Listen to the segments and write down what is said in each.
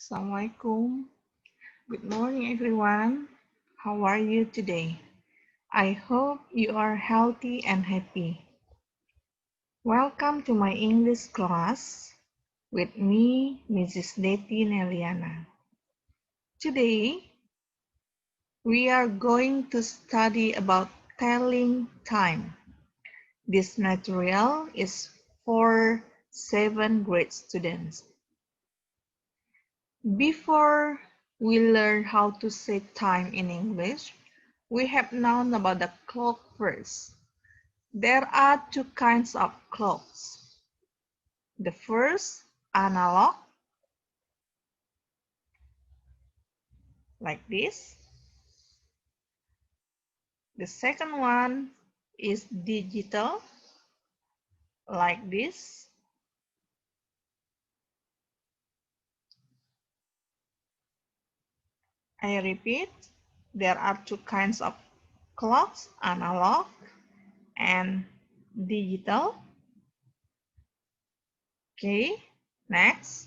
Assalamualaikum. Good morning, everyone. How are you today? I hope you are healthy and happy. Welcome to my English class with me, Mrs. Deti Neliana. Today, we are going to study about telling time. This material is for 7th grade students. Before we learn how to say time in English, we have known about the clock first. There are two kinds of clocks. The first, analog, like this. The second one is digital, like this. I repeat, there are two kinds of clocks, analog and digital. Okay, next.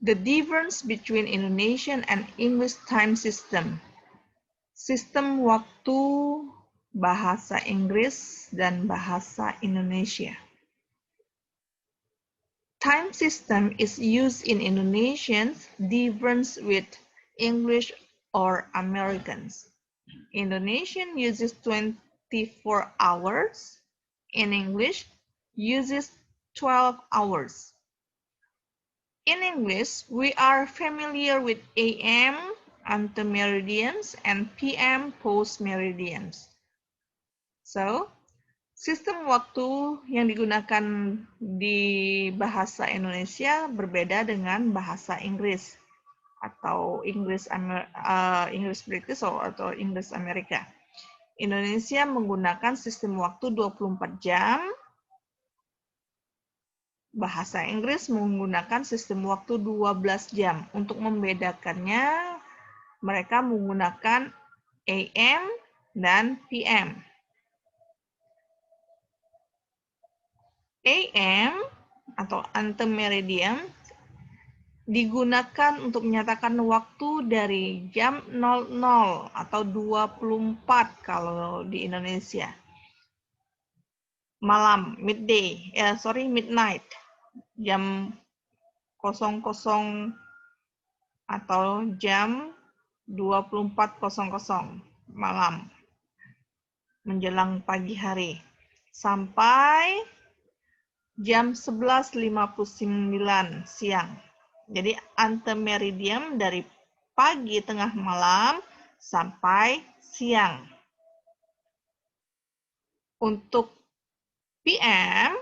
The difference between Indonesian and English time system. Sistem waktu bahasa Inggris dan bahasa Indonesia. Time system is used in Indonesians different with English or Americans. Indonesian uses 24 hours. In English, uses 12 hours. In English, we are familiar with AM, antemeridians, and PM, postmeridians. So, sistem waktu yang digunakan di bahasa Indonesia berbeda dengan bahasa Inggris atau Inggris British atau Inggris Amerika. Indonesia menggunakan sistem waktu 24 jam. Bahasa Inggris menggunakan sistem waktu 12 jam. Untuk membedakannya, mereka menggunakan AM dan PM. AM atau antemeridian digunakan untuk menyatakan waktu dari jam 00 atau 24 kalau di Indonesia. Malam, midnight. Jam 00 atau jam 24.00 malam menjelang pagi hari sampai jam 11.59 siang. Jadi antemeridian dari pagi tengah malam sampai siang. Untuk PM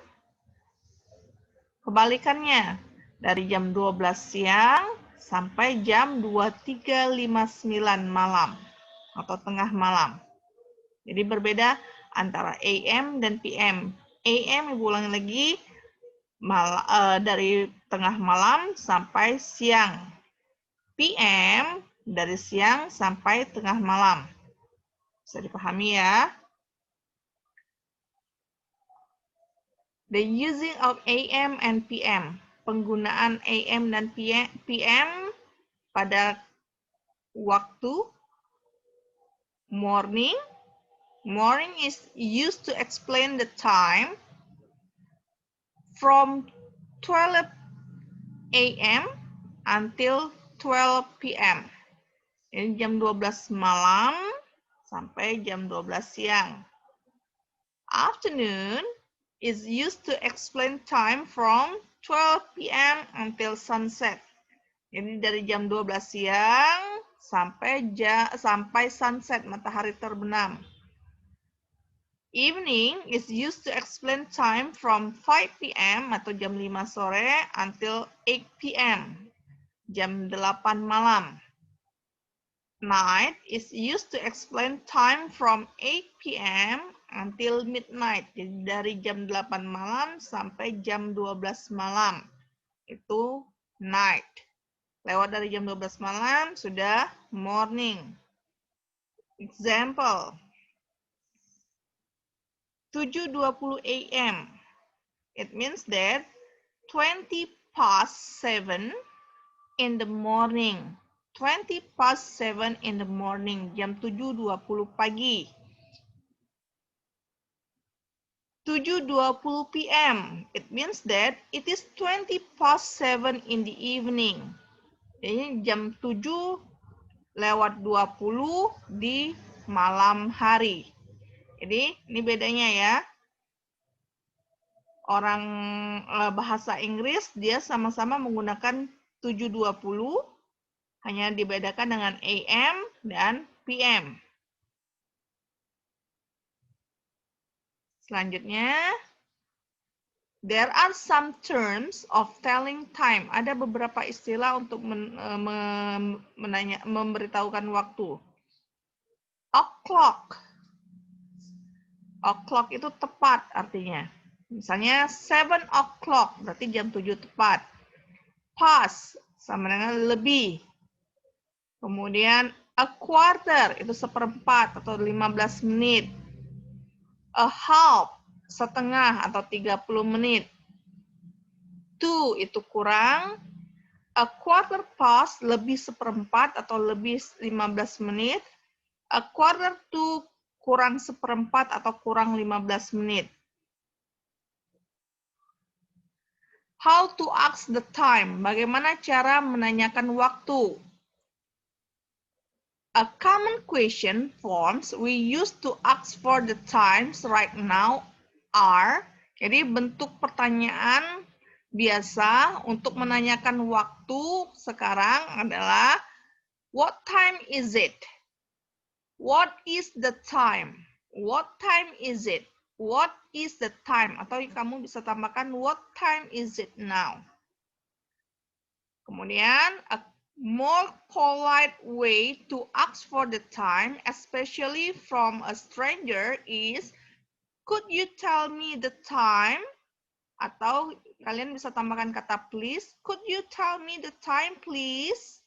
kebalikannya, dari jam 12 siang sampai jam 23.59 malam atau tengah malam. Jadi berbeda antara AM dan PM. AM, ibu ulangi lagi, dari tengah malam sampai siang. PM dari siang sampai tengah malam. Bisa dipahami ya? The using of AM and PM. Penggunaan AM dan PM pada waktu morning. Morning is used to explain the time from 12 AM until 12 PM. Ini jam 12 malam sampai jam 12 siang. Afternoon is used to explain time from 12 PM until sunset. Jadi dari jam 12 siang sampai sunset, matahari terbenam. Evening is used to explain time from 5 PM atau jam 5 sore until 8 PM, jam 8 malam. Night is used to explain time from 8 PM until midnight, jadi dari jam 8 malam sampai jam 12 malam. Itu night. Lewat dari jam 12 malam sudah morning. Example. 7:20 AM. It means that 20 past 7 in the morning. 20 past 7 in the morning. Jam 7.20 pagi. 7.20 p.m. It means that it is 20 past 7 in the evening. Jadi jam 7:20 di malam hari. Jadi ini bedanya ya. Orang bahasa Inggris dia sama-sama menggunakan 7.20, hanya dibedakan dengan AM dan PM. Selanjutnya, there are some terms of telling time. Ada beberapa istilah untuk memberitahukan waktu. O'clock. O'clock itu tepat artinya. Misalnya 7 o'clock berarti jam 7 tepat. Past sama dengan lebih. Kemudian a quarter itu seperempat atau 15 menit. A half setengah atau 30 menit. Two itu kurang. A quarter past lebih seperempat atau lebih 15 menit. A quarter to kurang seperempat atau kurang 15 menit. How to ask the time? Bagaimana cara menanyakan waktu? A common question forms we use to ask for the times right now are. Jadi bentuk pertanyaan biasa untuk menanyakan waktu sekarang adalah what time is it? What is the time? What time is it? What is the time? Atau kamu bisa tambahkan what time is it now? Kemudian a more polite way to ask for the time, especially from a stranger, is could you tell me the time? Atau kalian bisa tambahkan kata please. Could you tell me the time, please?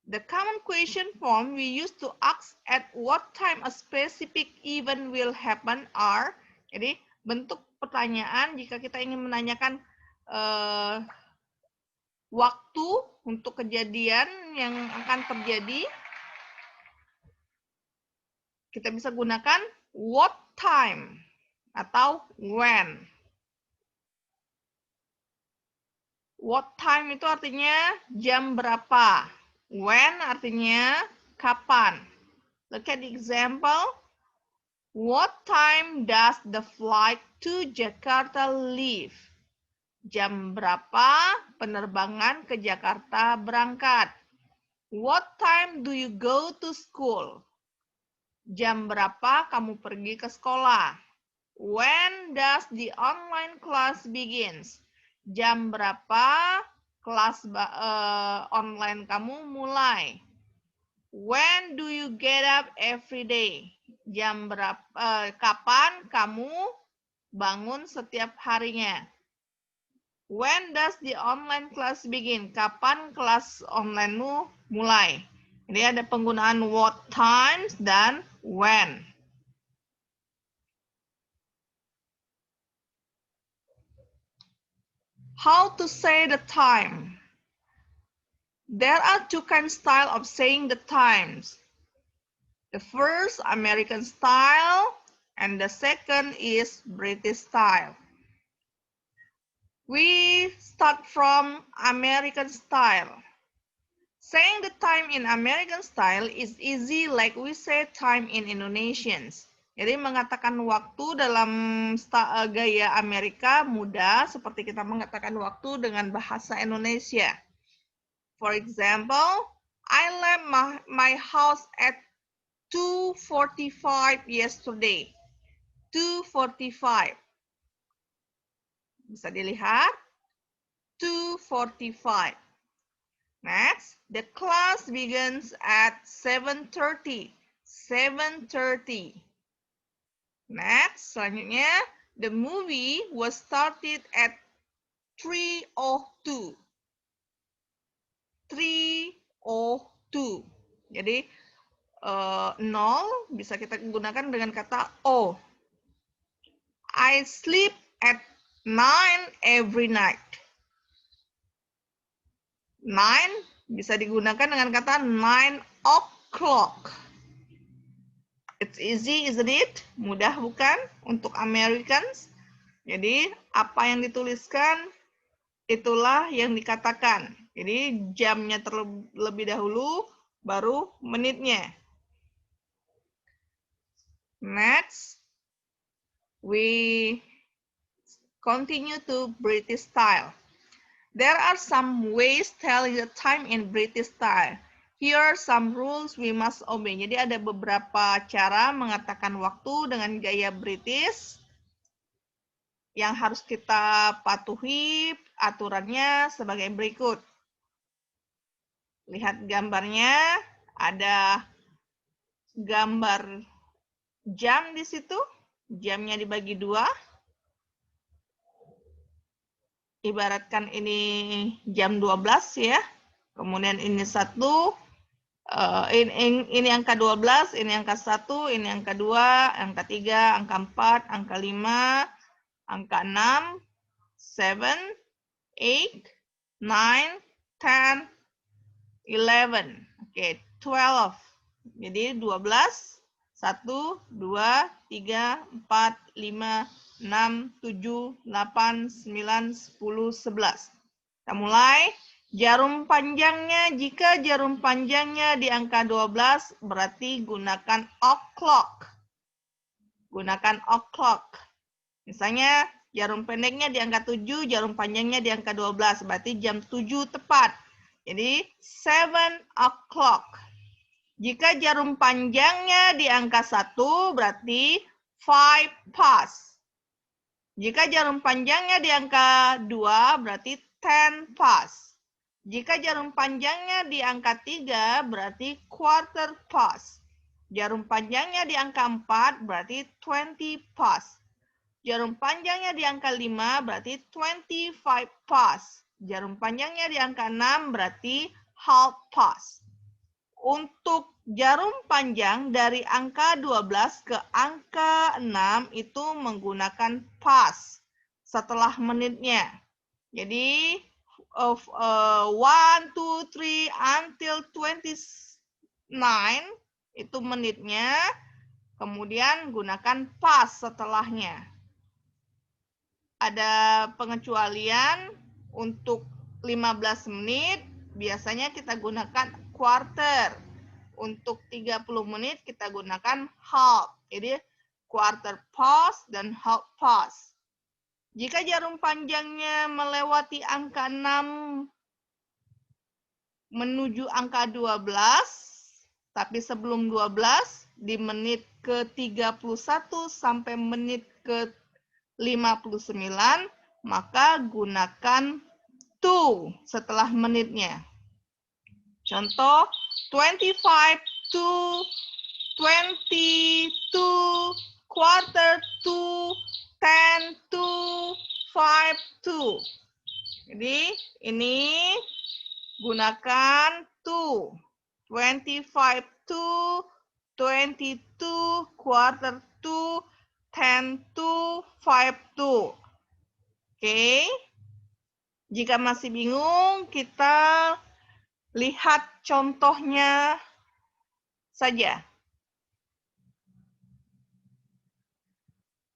The common question form we use to ask at what time a specific event will happen are. Jadi bentuk pertanyaan jika kita ingin menanyakan waktu untuk kejadian yang akan terjadi, kita bisa gunakan what time atau when. What time itu artinya jam berapa. When artinya kapan. Look at the example. What time does the flight to Jakarta leave? Jam berapa penerbangan ke Jakarta berangkat? What time do you go to school? Jam berapa kamu pergi ke sekolah? When does the online class begins? Jam berapa kelas online kamu mulai? When do you get up every day? Jam berapa? Kapan kamu bangun setiap harinya? When does the online class begin? Kapan kelas online-mu mulai? Jadi ada penggunaan what times dan when. How to say the time? There are two kinds style of saying the times. The first, American style, and the second is British style. We start from American style. Saying the time in American style is easy like we say time in Indonesians. Jadi mengatakan waktu dalam gaya Amerika mudah seperti kita mengatakan waktu dengan bahasa Indonesia. For example, I left my house at 2:45 yesterday. 2:45. Bisa dilihat. 2:45. Next, the class begins at 7:30. 7:30. Next, selanjutnya, the movie was started at 3:02. 3:02. Jadi, 0 bisa kita gunakan dengan kata O. I sleep at 9 every night. 9 bisa digunakan dengan kata 9 o'clock. It's easy, isn't it? Mudah bukan untuk Americans? Jadi, apa yang dituliskan, itulah yang dikatakan. Jadi, jamnya terlebih dahulu, baru menitnya. Next, we continue to British style. There are some ways telling the time in British style. Here are some rules we must obey. Jadi ada beberapa cara mengatakan waktu dengan gaya British yang harus kita patuhi aturannya sebagai berikut. Lihat gambarnya, ada gambar jam di situ. Jamnya dibagi dua. Ibaratkan ini jam 12 ya. Kemudian ini satu, ini angka 12, ini angka 1, ini angka 2, angka 3, angka 4, angka 5, angka 6, 7, 8, 9, 10, 11. Oke, 12. Jadi 12, 1, 2, 3, 4, 5, 6, 7, 8, 9, 10, 11. Kita mulai. Jarum panjangnya, jika jarum panjangnya di angka 12, berarti gunakan o'clock. Gunakan o'clock. Misalnya, jarum pendeknya di angka 7, jarum panjangnya di angka 12, berarti jam 7 tepat. Jadi, 7 o'clock. Jika jarum panjangnya di angka 1, berarti 5 past. Jika jarum panjangnya di angka 2, berarti 10 past. Jika jarum panjangnya di angka 3, berarti quarter past. Jarum panjangnya di angka 4, berarti 20 past. Jarum panjangnya di angka 5, berarti 25 past. Jarum panjangnya di angka 6, berarti half past. Untuk jarum panjang dari angka 12 ke angka 6 itu menggunakan past setelah menitnya. Jadi 1, 2, 3 until 29 itu menitnya, kemudian gunakan past setelahnya. Ada pengecualian untuk 15 menit, biasanya kita gunakan quarter. Untuk 30 menit kita gunakan half. Jadi quarter past dan half past. Jika jarum panjangnya melewati angka 6 menuju angka 12, tapi sebelum 12, di menit ke-31 sampai menit ke-59, maka gunakan to setelah menitnya. Contoh, 25 to 20 to quarter to 10 to 5 to. Jadi ini gunakan to. 25 to, 22, quarter to, 10 to, 5 to. Oke. Jika masih bingung, kita lihat contohnya saja.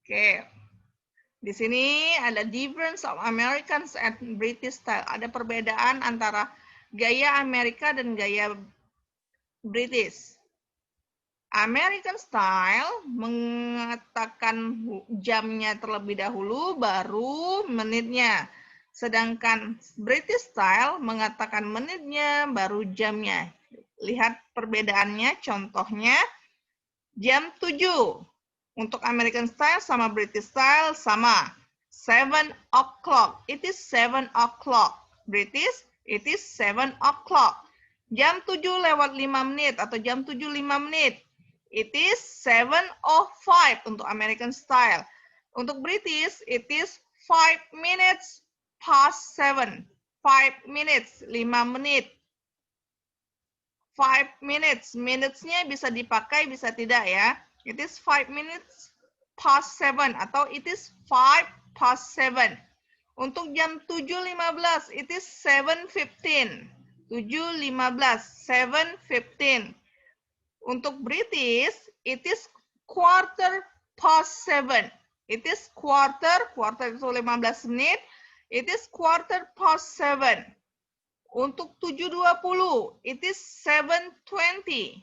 Oke. Di sini ada difference of Americans and British style. Ada perbedaan antara gaya Amerika dan gaya British. American style mengatakan jamnya terlebih dahulu, baru menitnya. Sedangkan British style mengatakan menitnya, baru jamnya. Lihat perbedaannya, contohnya jam 7. Untuk American style sama British style sama. 7 o'clock. It is 7 o'clock. British, it is 7 o'clock. Jam 7 lewat 5 menit atau jam 7 5 menit. It is 7:05 untuk American style. Untuk British, it is 5 minutes past 7. 5 minutes, 5 menit. 5 minutes. Minutes-nya bisa dipakai, bisa tidak ya. It is 5 minutes past 7 atau it is 5 past 7. Untuk jam 7.15, it is 7:15. 7.15. 7:15. Untuk British, it is 7:15. It is quarter itu 15 menit. It is 7:15. Untuk 7.20, it is 7:20.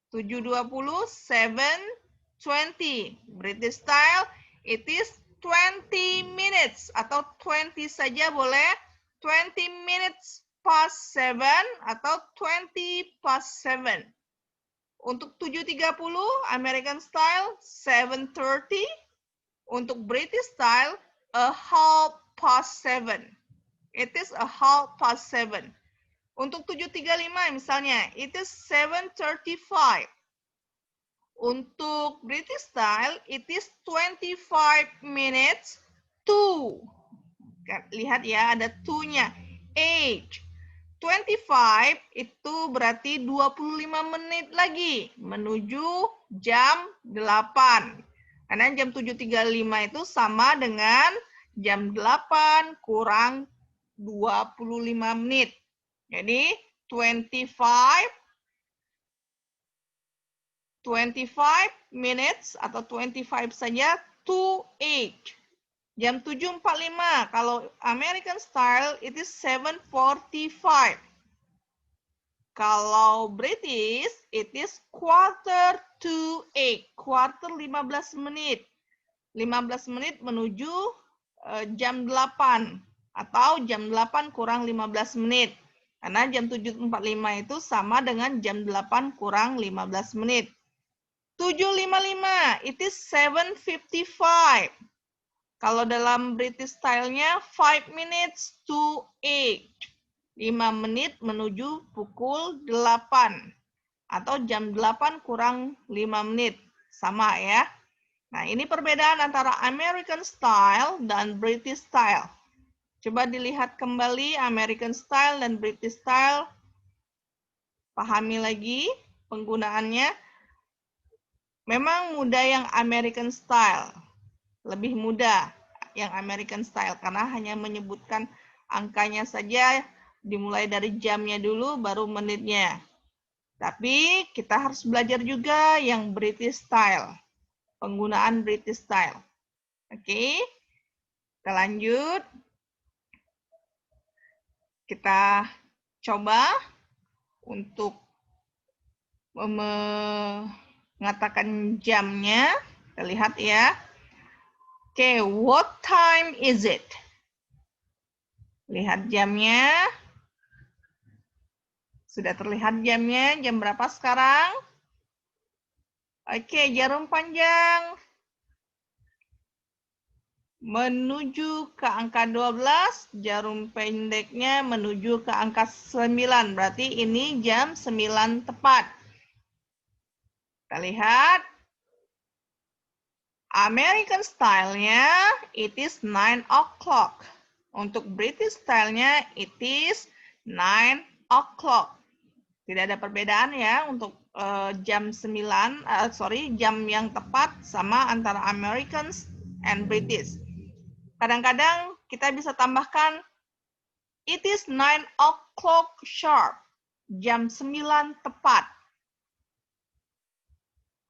7.20, 7:20. British style, it is 20 minutes atau 20 saja boleh. 20 minutes past 7 atau 20 past 7. Untuk 7.30, American style, 7:30. Untuk British style, 7:30. It is 7:30. Untuk 7.35 misalnya, it is 7:35. Untuk British style, it is 25 minutes to. Lihat ya, ada to-nya. Age. 25 itu berarti 25 menit lagi menuju jam 8. Karena jam 7.35 itu sama dengan jam 8 kurang 25 menit. Jadi 25 minutes atau 25 saja to 8. Jam 7.45. Kalau American style it is 7:45. Kalau British it is 7:45. Quarter 15 menit. 15 menit menuju jam 8 atau jam 8 kurang 15 menit. Karena jam 7.45 itu sama dengan jam 8 kurang 15 menit. 7.55, it is 7:55. Kalau dalam British style-nya 5 minutes to 8. 5 menit menuju pukul 8. Atau jam 8 kurang 5 menit. Sama ya. Nah, ini perbedaan antara American style dan British style. Coba dilihat kembali American style dan British style. Pahami lagi penggunaannya. Memang mudah yang American style. Lebih mudah yang American style karena hanya menyebutkan angkanya saja, dimulai dari jamnya dulu baru menitnya. Tapi kita harus belajar juga yang British style. Penggunaan British style. Oke. Kita lanjut. Kita coba untuk mengatakan jamnya. Kita lihat ya. Oke, what time is it? Lihat jamnya. Sudah terlihat jamnya. Jam berapa sekarang? Oke, jarum panjang menuju ke angka 12, jarum pendeknya menuju ke angka 9. Berarti ini jam 9 tepat. Kita lihat. American style-nya, it is 9 o'clock. Untuk British style-nya, it is 9 o'clock. Tidak ada perbedaan ya untuk jam 9, jam yang tepat sama antara American and British. Kadang-kadang kita bisa tambahkan, it is 9 o'clock sharp. Jam 9 tepat.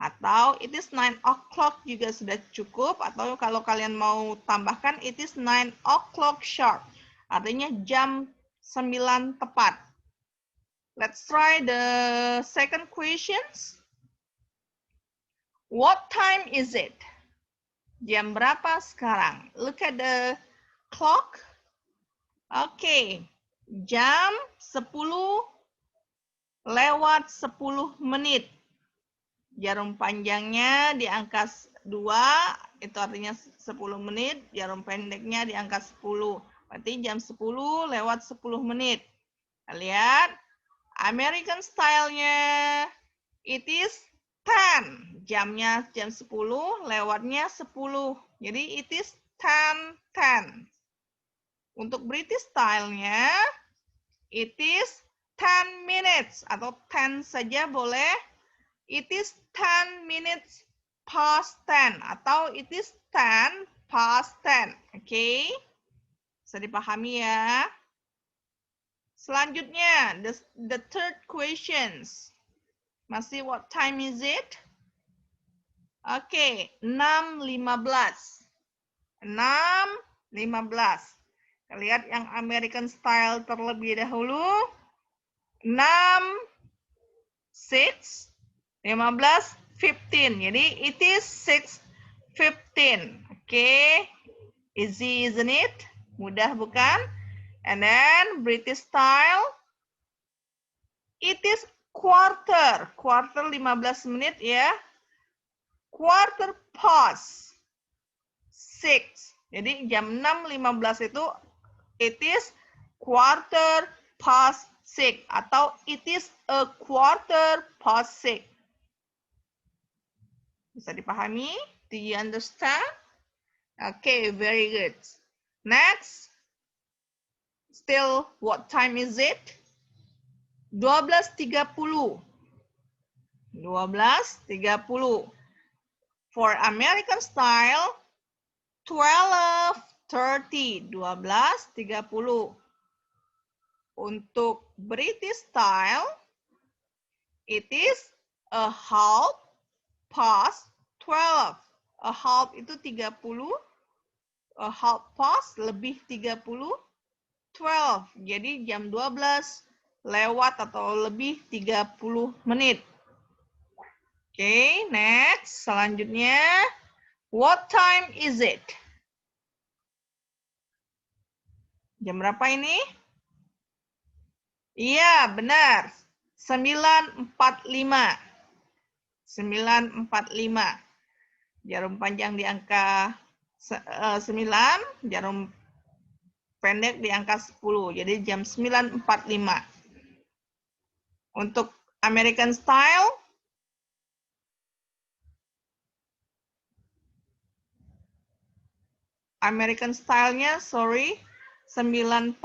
Atau it is 9 o'clock juga sudah cukup. Atau kalau kalian mau tambahkan, it is 9 o'clock sharp. Artinya jam 9 tepat. Let's try the second questions. What time is it? Jam berapa sekarang? Look at the clock. Oke, jam 10 lewat 10 menit. Jarum panjangnya di angka 2, itu artinya 10 menit. Jarum pendeknya di angka 10. Berarti jam 10 lewat 10 menit. Kita lihat, American style-nya, it is 10. Jamnya jam 10, lewatnya 10. Jadi it is 10. Untuk British style-nya, it is 10 minutes. Atau 10 saja boleh. It is 10 minutes past 10 atau it is 10 past 10. Oke. Bisa dipahami ya. Selanjutnya, the third questions. Masih what time is it? Oke, 6.15. 6.15. Kita lihat yang American style terlebih dahulu. 6, 6, 15, 15. Jadi it is 6:15. Oke. Easy, isn't it? Mudah bukan? And then British style. It is quarter. Quarter 15 menit ya. Quarter past 6. Jadi jam 6.15 itu it is quarter past 6 atau it is a quarter past 6. Bisa dipahami? Do you understand? Okay, very good. Next. Still, what time is it? 12.30. 12.30. For American style, 12.30. 12.30. Untuk British style, it is a half past 12. A half itu 30. A half past lebih 30. 12. Jadi jam 12 lewat atau lebih 30 menit. Oke, next. Selanjutnya, what time is it? Jam berapa ini? Iya, benar. 9.45. 9.45. Jarum panjang di angka 9, jarum pendek di angka 10. Jadi jam 9.45. Untuk American style, American style-nya, sorry, 9.45,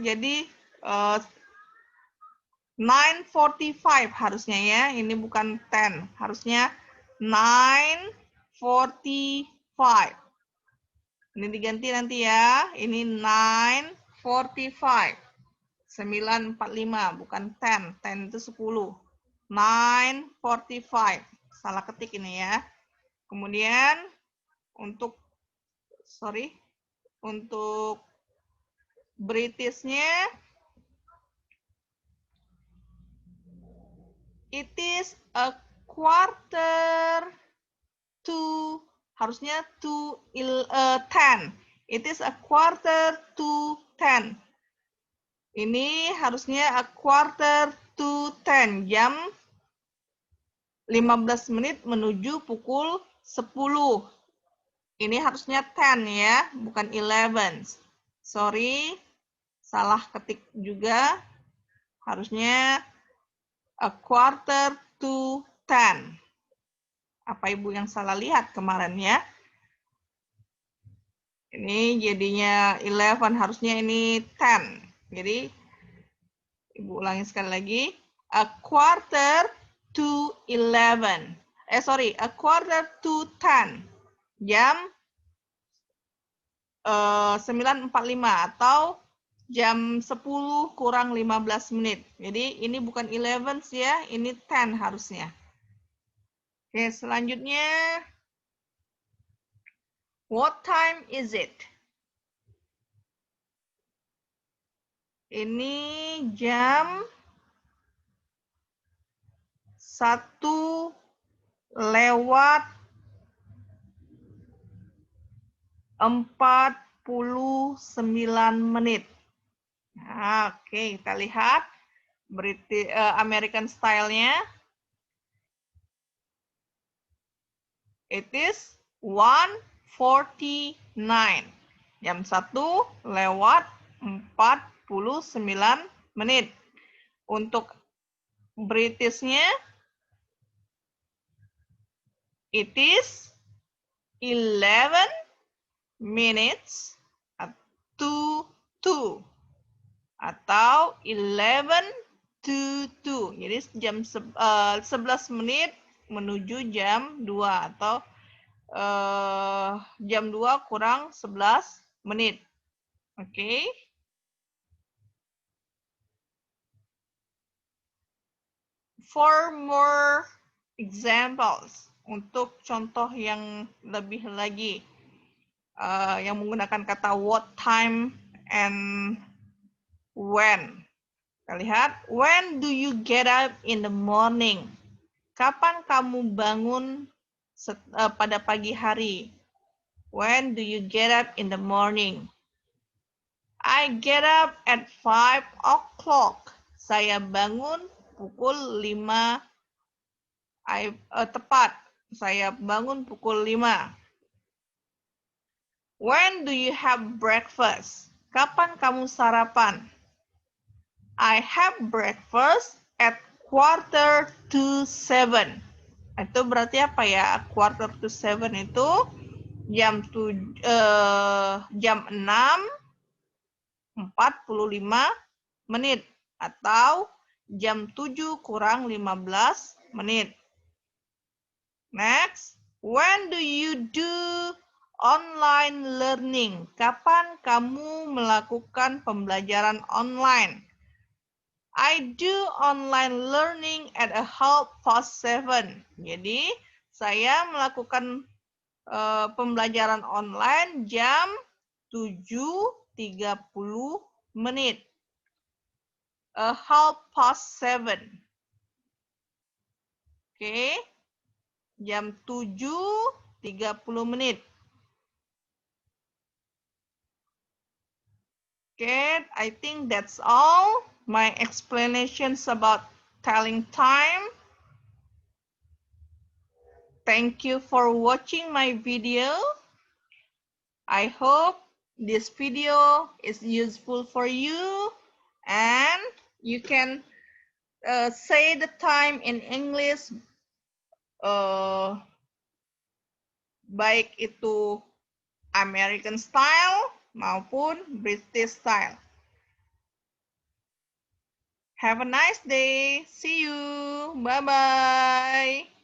jadi 9.45 harusnya ya, ini bukan 10, harusnya 9.45. Ini diganti nanti ya, ini 9.45. 9.45, bukan 10, 10 itu 10. 9.45, salah ketik ini ya. Kemudian untuk Britishnya, it is a quarter to, harusnya to 10. It is a quarter to 10. Ini harusnya a quarter to 10. Jam 15 menit menuju pukul 10. Ini harusnya 10 ya, bukan 11. Sorry, salah ketik juga. Harusnya a quarter to 10. Apa Ibu yang salah lihat kemarin ya? Ini jadinya 11, harusnya ini 10. Jadi, Ibu ulangi sekali lagi. A quarter to 11. A quarter to 10. Jam 9.45 atau jam 10 kurang 15 menit. Jadi, ini bukan 11 ya, ini 10 harusnya. Oke, selanjutnya. What time is it? Ini jam 1 lewat 49 menit. Nah, oke, kita lihat American style-nya. It is 1:49. Jam 1 lewat 49 menit. Untuk Britishnya, it is 11 minutes to 2 atau 11 to 2. Jadi jam 11 menit menuju jam 2 atau jam 2 kurang 11 menit. Oke. For more examples, untuk contoh yang lebih lagi, yang menggunakan kata what time and when. Kita lihat, when do you get up in the morning? Kapan kamu bangun pada pagi hari? When do you get up in the morning? I get up at 5 o'clock. Saya bangun pukul 5. Tepat. Saya bangun pukul 5. When do you have breakfast? Kapan kamu sarapan? I have breakfast at 6:45. Itu berarti apa ya? 6:45 itu jam 6:45 atau jam 7 kurang 15 menit. Next, when do you do online learning? Kapan kamu melakukan pembelajaran online? I do online learning at 7:30. Jadi, saya melakukan pembelajaran online jam 7:30 menit. 7:30. Oke. Jam 7:30 menit. Okay, I think that's all my explanations about telling time. Thank you for watching my video. I hope this video is useful for you and you can say the time in English, baik itu American style maupun British style. Have a nice day. See you. Bye-bye.